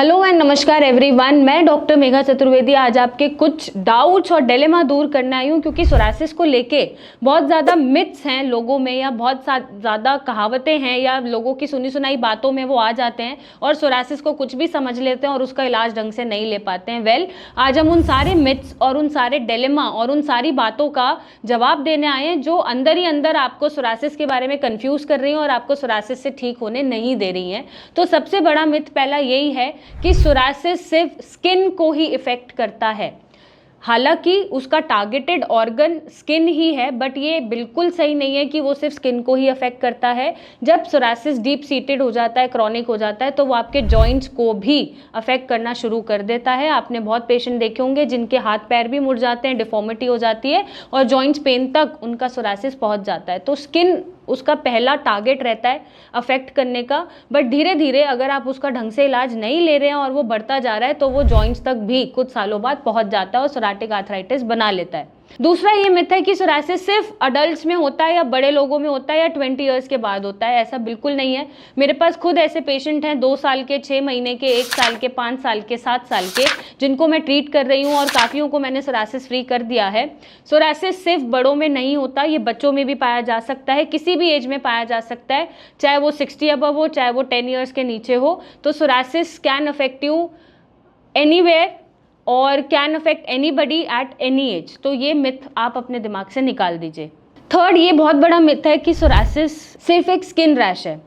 Hello and नमस्कार everyone, मैं doctor Megha Chaturvedi आज आपके कुछ डाउट्स और डिलेमा दूर करने आई हूँ, क्योंकि सोरासिस को लेके बहुत ज़्यादा मिथ्स हैं लोगों में, या बहुत ज़्यादा कहावतें हैं, या लोगों की सुनी सुनाई बातों में वो आ जाते हैं और सोरासिस को कुछ भी समझ लेते हैं और उसका इलाज ढंग से नहीं ले पाते हैं। आज हम उन सारे मिथ्स और उन सारे डिलेमा और उन सारी बातों का जवाब देने आए हैं जो अंदर ही अंदर आपको सोरासिस के बारे में कंफ्यूज कर रही हैं और आपको सोरासिस से ठीक होने नहीं दे रही हैं। तो सबसे बड़ा मिथ पहला यही है कि सोरासिस सिर्फ स्किन को ही इफेक्ट करता है। हालांकि उसका टारगेटेड ऑर्गन स्किन ही है, बट ये बिल्कुल सही नहीं है कि वो सिर्फ स्किन को ही अफेक्ट करता है। जब सोरासिस डीप सीटेड हो जाता है, क्रॉनिक हो जाता है, तो वो आपके जॉइंट्स को भी अफेक्ट करना शुरू कर देता है। आपने बहुत पेशेंट देखे होंगे जिनके हाथ पैर भी मुड़ जाते हैं, डिफॉर्मिटी हो जाती है और जॉइंट्स पेन तक उनका सोरासिस पहुंच जाता है। तो स्किन उसका पहला टारगेट रहता है अफेक्ट करने का, बट धीरे धीरे अगर आप उसका ढंग से इलाज नहीं ले रहे हैं और वो बढ़ता जा रहा है तो वो जॉइंट्स तक भी कुछ सालों बाद पहुंच जाता है और सोराटिक आर्थराइटिस बना लेता है। दूसरा ये मिथ है कि सोरासिस सिर्फ अडल्ट्स में होता है या बड़े लोगों में होता है या 20 ईयर्स के बाद होता है। ऐसा बिल्कुल नहीं है। मेरे पास खुद ऐसे पेशेंट हैं 2 साल के, 6 महीने के, 1 साल के, 5 साल के, 7 साल के, जिनको मैं ट्रीट कर रही हूँ और काफ़ियों को मैंने सोरासिस फ्री कर दिया है। सोरासिस सिर्फ बड़ों में नहीं होता, ये बच्चों में भी पाया जा सकता है, किसी भी एज में पाया जा सकता है, चाहे वो 60 अबव हो, चाहे वो 10 ईयर्स के नीचे हो। तो psoriasis can affect you anywhere और can affect anybody at any age. तो ये मिथ आप अपने दिमाग से निकाल दीजिए। थर्ड, ये बहुत बड़ा मिथ है कि सोरासिस सिर्फ एक स्किन रैश है।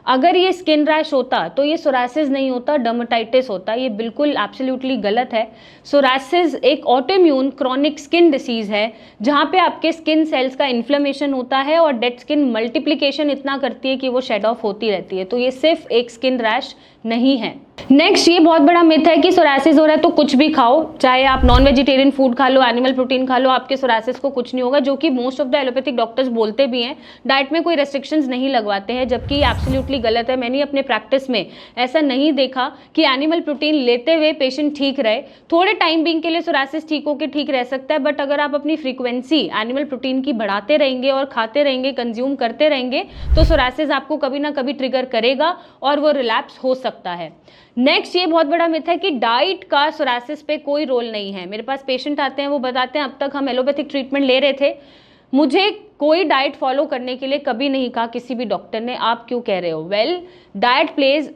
अगर ये स्किन रैश होता तो ये सोरासिस नहीं होता, डर्मेटाइटिस होता। ये बिल्कुल एब्सोल्युटली गलत है। सोरासिस एक ऑटोइम्यून क्रॉनिक स्किन डिसीज है जहाँ पे आपके स्किन सेल्स का इन्फ्लेमेशन होता है और डेड स्किन मल्टीप्लिकेशन इतना करती है कि वो शेड ऑफ होती रहती है। तो ये सिर्फ एक स्किन रैश नहीं है। नेक्स्ट, ये बहुत बड़ा मिथ है कि सोरासिस हो रहा है तो कुछ भी खाओ, चाहे आप नॉन वेजिटेरियन फूड खा लो, एनिमल प्रोटीन खा लो, आपके सोरासिस को कुछ नहीं होगा, जो कि most of the allopathic doctors बोलते भी हैं। डाइट में कोई रेस्ट्रिक्शंस नहीं लगवाते हैं, जबकि ये एब्सोल्युटली गलत है। मैंने अपने प्रैक्टिस में ऐसा नहीं देखा कि एनिमल प्रोटीन लेते हुए पेशेंट ठीक रहे। थोड़े टाइम बीइंग के लिए सोरासिस ठीक होकर ठीक रह सकता है, बट अगर आप अपनी फ्रीक्वेंसी एनिमल प्रोटीन की बढ़ाते रहेंगे और खाते रहेंगे, कंज्यूम करते रहेंगे, तो सोरासिस आपको कभी ना कभी ट्रिगर करेगा और वो रिलैप्स हो सकता है। नेक्स्ट, ये बहुत बड़ा मिथ है कि डाइट का सोरासिस पे कोई रोल नहीं है। मेरे पास पेशेंट आते हैं, वो बताते हैं अब तक हम एलोपैथिक ट्रीटमेंट ले रहे थे, मुझे कोई डाइट फॉलो करने के लिए कभी नहीं कहा किसी भी डॉक्टर ने। आप क्यों कह रहे हो? Well, diet plays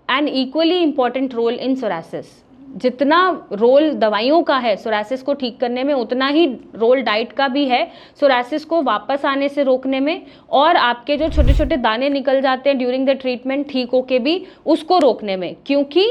an equally important role in psoriasis. जितना रोल दवाइयों का है सोरासिस को ठीक करने में, उतना ही रोल डाइट का भी है सोरासिस को वापस आने से रोकने में, और आपके जो छोटे छोटे दाने निकल जाते हैं ड्यूरिंग द ट्रीटमेंट ठीक होके भी, उसको रोकने में। क्योंकि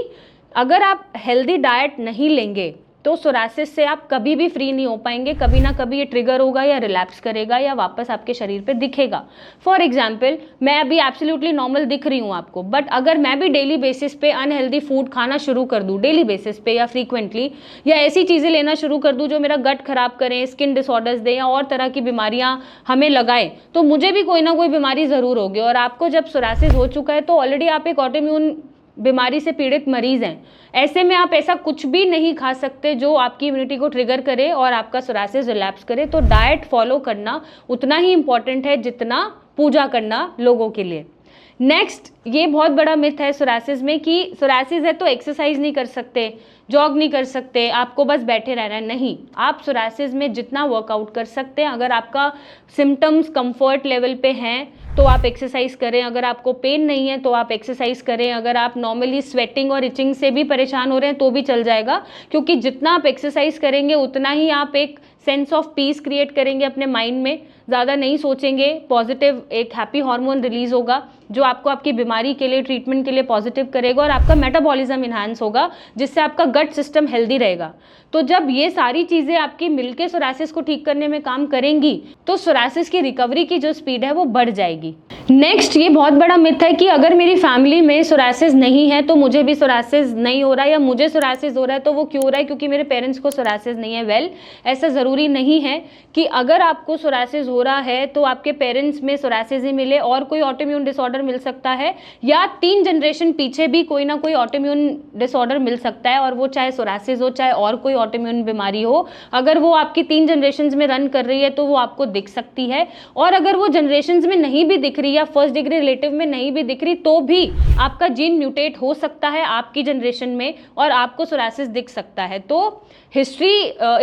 अगर आप हेल्दी डाइट नहीं लेंगे तो सोरासिस से आप कभी भी फ्री नहीं हो पाएंगे। कभी ना कभी ये ट्रिगर होगा या रिलैप्स करेगा या वापस आपके शरीर पे दिखेगा। फॉर एग्जाम्पल, मैं अभी एब्सोल्युटली नॉर्मल दिख रही हूँ आपको, बट अगर मैं भी डेली बेसिस पे अनहेल्दी फूड खाना शुरू कर दूँ, डेली बेसिस पे या फ्रीक्वेंटली, या ऐसी चीज़ें लेना शुरू कर दूँ जो मेरा गट खराब करें, स्किन डिसऑर्डर्स दें या और तरह की बीमारियाँ हमें लगाएं, तो मुझे भी कोई ना कोई बीमारी ज़रूर होगी। और आपको जब सोरासिस हो चुका है तो ऑलरेडी आप एक ऑटोइम्यून बीमारी से पीड़ित मरीज हैं। ऐसे में आप ऐसा कुछ भी नहीं खा सकते जो आपकी इम्यूनिटी को ट्रिगर करे और आपका सोरासिस रिलैप्स करे। तो डाइट फॉलो करना उतना ही इंपॉर्टेंट है जितना पूजा करना लोगों के लिए। नेक्स्ट, ये बहुत बड़ा मिथ है सोरासिस में कि सोरासिस है तो एक्सरसाइज नहीं कर सकते, जॉग नहीं कर सकते, आपको बस बैठे रहना है। नहीं, आप सोरासिस में जितना वर्कआउट कर सकते हैं। अगर आपका सिम्टम्स कंफर्ट लेवल पे हैं तो आप एक्सरसाइज करें, अगर आपको पेन नहीं है तो आप एक्सरसाइज करें, अगर आप नॉर्मली स्वेटिंग और इचिंग से भी परेशान हो रहे हैं तो भी चल जाएगा। क्योंकि जितना आप एक्सरसाइज करेंगे उतना ही आप एक सेंस ऑफ पीस क्रिएट करेंगे अपने माइंड में, ज़्यादा नहीं सोचेंगे, पॉजिटिव एक हैप्पी हार्मोन रिलीज होगा जो आपको आपकी बीमारी के लिए, ट्रीटमेंट के लिए पॉजिटिव करेगा, और आपका मेटाबॉलिज्म इन्हांस होगा जिससे आपका गट सिस्टम हेल्दी रहेगा। तो जब ये सारी चीज़ें आपकी मिलके सोरासिस को ठीक करने में काम करेंगी तो सोरासिस की रिकवरी की जो स्पीड है वो बढ़ जाएगी। नेक्स्ट, ये बहुत बड़ा मिथ है कि अगर मेरी फैमिली में सोरासिस नहीं है तो मुझे भी सोरासिस नहीं हो रहा, या मुझे सोरासिस हो रहा है तो वो क्यों हो रहा है क्योंकि मेरे पेरेंट्स को सोरासिस नहीं है। वेल, ऐसा ज़रूरी नहीं है कि अगर आपको सोरासिस हो रहा है तो आपके पेरेंट्स में सोरासिस ही मिले, और कोई ऑटोइम्यून डिसऑर्डर मिल सकता है, या 3 जनरेशन पीछे भी कोई ना कोई ऑटोइम्यून डिसऑर्डर मिल सकता है, और वो चाहे सोरासिस हो चाहे और कोई ऑटोइम्यून बीमारी हो। अगर वो आपकी 3 जनरेशंस में रन कर रही है तो वो आपको दिख सकती है, और अगर वो जनरेशंस में नहीं भी दिख रही है, या फर्स्ट डिग्री रिलेटिव में नहीं भी दिख रही तो भी आपका जीन म्यूटेट हो सकता है आपकी जनरेशन में और आपको सोरासिस दिख सकता है। तो हिस्ट्री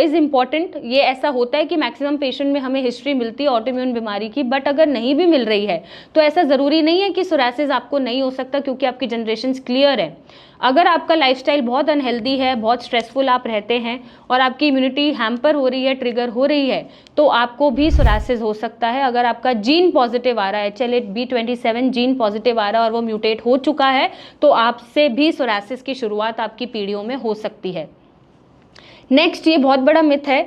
इज़ इम्पॉर्टेंट। ये ऐसा होता है कि मैक्सिमम पेशेंट में हमें हिस्ट्री मिलती है ऑटोइम्यून बीमारी की, बट अगर नहीं भी मिल रही है तो ऐसा ज़रूरी नहीं है कि सोरासिस आपको नहीं हो सकता, क्योंकि आपकी जनरेशन क्लियर है। अगर आपका लाइफस्टाइल बहुत अनहेल्दी है, बहुत स्ट्रेसफुल आप रहते हैं और आपकी इम्यूनिटी हैम्पर हो रही है, ट्रिगर हो रही है, तो आपको भी सोरासिस हो सकता है। अगर आपका जीन पॉजिटिव आ रहा है, चलिए B27 जीन पॉजिटिव आ रहा है और वो म्यूटेट हो चुका है, तो आपसे भी सोरासिस की शुरुआत आपकी पीढ़ियों में हो सकती है। नेक्स्ट, ये बहुत बड़ा मिथ है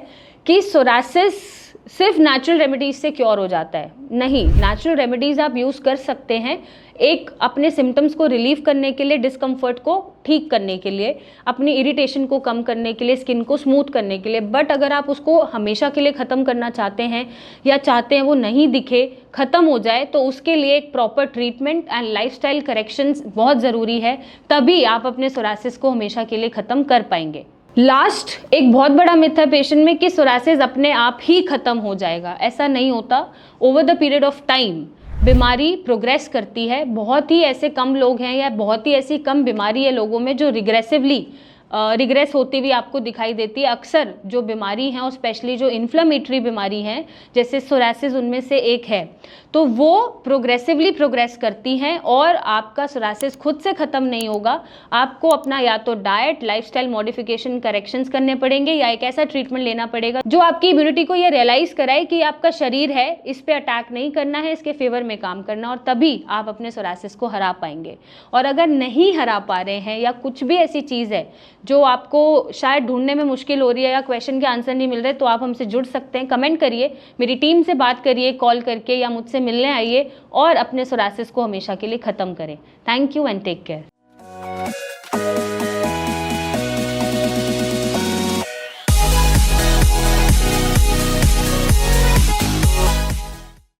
कि सोरासिस सिर्फ नेचुरल रेमेडीज से क्योर हो जाता है। नहीं, नेचुरल रेमेडीज आप यूज़ कर सकते हैं एक अपने सिम्टम्स को रिलीव करने के लिए, डिस्कम्फर्ट को ठीक करने के लिए, अपनी इरिटेशन को कम करने के लिए, स्किन को स्मूथ करने के लिए। बट अगर आप उसको हमेशा के लिए ख़त्म करना चाहते हैं या चाहते हैं वो नहीं दिखे, ख़त्म हो जाए, तो उसके लिए एक proper treatment and lifestyle corrections बहुत ज़रूरी है, तभी आप अपने सोरासिस को हमेशा के लिए ख़त्म कर पाएंगे। लास्ट, एक बहुत बड़ा मिथ है पेशेंट में कि सोरासिस अपने आप ही ख़त्म हो जाएगा। ऐसा नहीं होता। Over the period of time बीमारी प्रोग्रेस करती है। बहुत ही ऐसे कम लोग हैं या बहुत ही ऐसी कम बीमारी है लोगों में जो रिग्रेस होती हुई आपको दिखाई देती है। अक्सर जो बीमारी हैं और स्पेशली जो इन्फ्लेमेटरी बीमारी हैं जैसे सोरासिस उनमें से एक है, तो वो प्रोग्रेसिवली प्रोग्रेस करती हैं और आपका सोरासिस खुद से ख़त्म नहीं होगा। आपको अपना या तो डाइट, लाइफस्टाइल मॉडिफिकेशन, करेक्शंस करने पड़ेंगे या एक ऐसा ट्रीटमेंट लेना पड़ेगा जो आपकी इम्यूनिटी को ये रियलाइज़ कराए कि आपका शरीर है, इस पर अटैक नहीं करना है, इसके फेवर में काम करना, और तभी आप अपने सोरासिस को हरा पाएंगे। और अगर नहीं हरा पा रहे हैं या कुछ भी ऐसी चीज़ है जो आपको शायद ढूंढने में मुश्किल हो रही है या क्वेश्चन के आंसर नहीं मिल रहे, तो आप हमसे जुड़ सकते हैं। कमेंट करिए, मेरी टीम से बात करिए कॉल करके, या मुझसे मिलने आइए और अपने सोरासिस को हमेशा के लिए ख़त्म करें। Thank you and take care.